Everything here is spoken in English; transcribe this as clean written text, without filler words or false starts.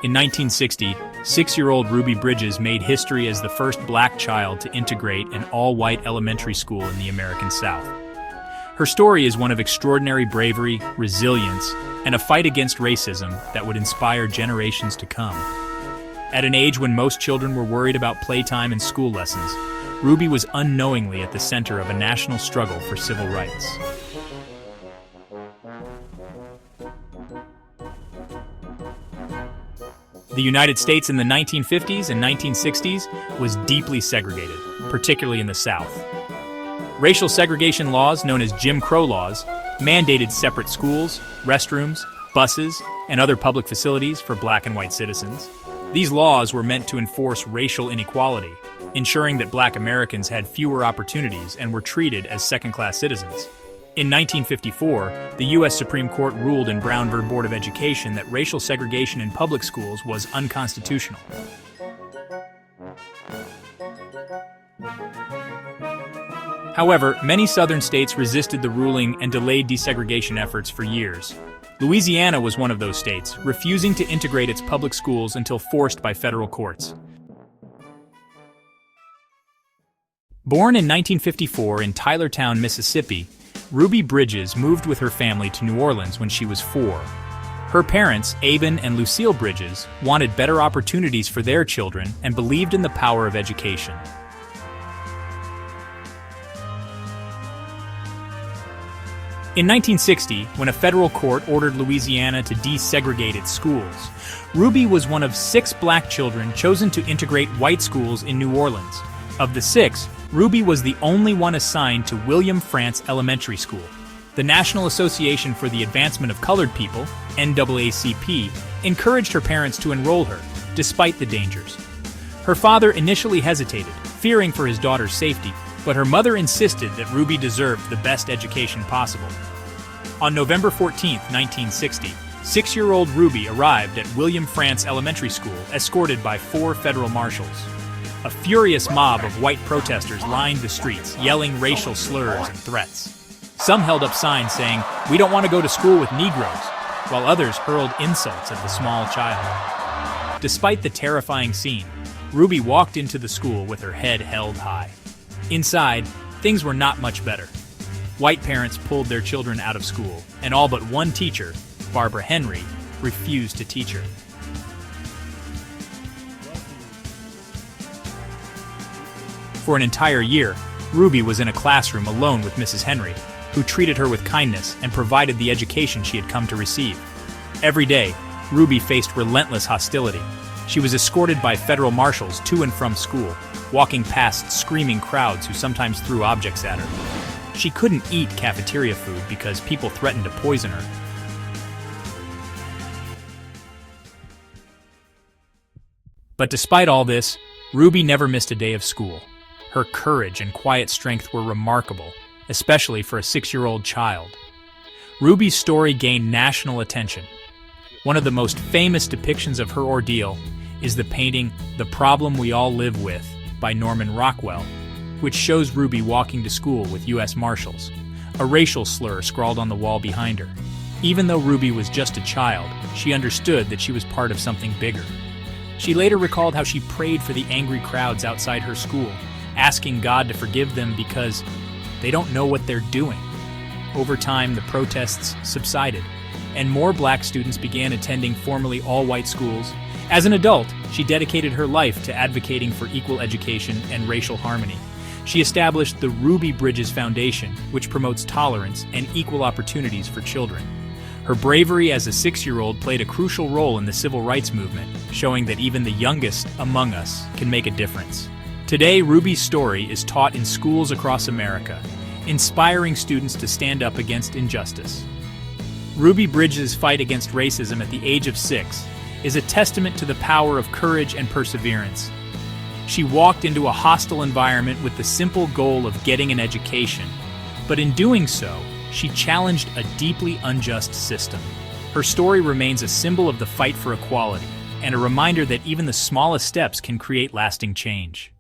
In 1960, 6-year-old Ruby Bridges made history as the first black child to integrate an all-white elementary school in the American South. Her story is one of extraordinary bravery, resilience, and a fight against racism that would inspire generations to come. At an age when most children were worried about playtime and school lessons, Ruby was unknowingly at the center of a national struggle for civil rights. The United States in the 1950s and 1960s was deeply segregated, particularly in the South. Racial segregation laws, known as Jim Crow laws, mandated separate schools, restrooms, buses, and other public facilities for black and white citizens. These laws were meant to enforce racial inequality, ensuring that black Americans had fewer opportunities and were treated as second-class citizens. In 1954, the U.S. Supreme Court ruled in Brown v. Board of Education that racial segregation in public schools was unconstitutional. However, many southern states resisted the ruling and delayed desegregation efforts for years. Louisiana was one of those states, refusing to integrate its public schools until forced by federal courts. Born in 1954 in Tylertown, Mississippi, Ruby Bridges moved with her family to New Orleans when she was 4. Her parents, Aben and Lucille Bridges, wanted better opportunities for their children and believed in the power of education. In 1960, when a federal court ordered Louisiana to desegregate its schools, Ruby was one of 6 black children chosen to integrate white schools in New Orleans. Of the 6, Ruby was the only one assigned to William Frantz Elementary School. The National Association for the Advancement of Colored People, NAACP, encouraged her parents to enroll her, despite the dangers. Her father initially hesitated, fearing for his daughter's safety, but her mother insisted that Ruby deserved the best education possible. On November 14, 1960, 6-year-old Ruby arrived at William Frantz Elementary School, escorted by 4 federal marshals. A furious mob of white protesters lined the streets, yelling racial slurs and threats. Some held up signs saying, "We don't want to go to school with Negroes," while others hurled insults at the small child. Despite the terrifying scene, Ruby walked into the school with her head held high. Inside, things were not much better. White parents pulled their children out of school, and all but one teacher, Barbara Henry, refused to teach her. For an entire year, Ruby was in a classroom alone with Mrs. Henry, who treated her with kindness and provided the education she had come to receive. Every day, Ruby faced relentless hostility. She was escorted by federal marshals to and from school, walking past screaming crowds who sometimes threw objects at her. She couldn't eat cafeteria food because people threatened to poison her. But despite all this, Ruby never missed a day of school. Her courage and quiet strength were remarkable, especially for a 6-year-old child. Ruby's story gained national attention. One of the most famous depictions of her ordeal is the painting "The Problem We All Live With" by Norman Rockwell, which shows Ruby walking to school with U.S. Marshals, a racial slur scrawled on the wall behind her. Even though Ruby was just a child, she understood that she was part of something bigger. She later recalled how she prayed for the angry crowds outside her school, asking God to forgive them because they don't know what they're doing. Over time, the protests subsided, and more black students began attending formerly all-white schools. As an adult, she dedicated her life to advocating for equal education and racial harmony. She established the Ruby Bridges Foundation, which promotes tolerance and equal opportunities for children. Her bravery as a 6-year-old played a crucial role in the civil rights movement, showing that even the youngest among us can make a difference. Today, Ruby's story is taught in schools across America, inspiring students to stand up against injustice. Ruby Bridges' fight against racism at the age of 6 is a testament to the power of courage and perseverance. She walked into a hostile environment with the simple goal of getting an education, but in doing so, she challenged a deeply unjust system. Her story remains a symbol of the fight for equality and a reminder that even the smallest steps can create lasting change.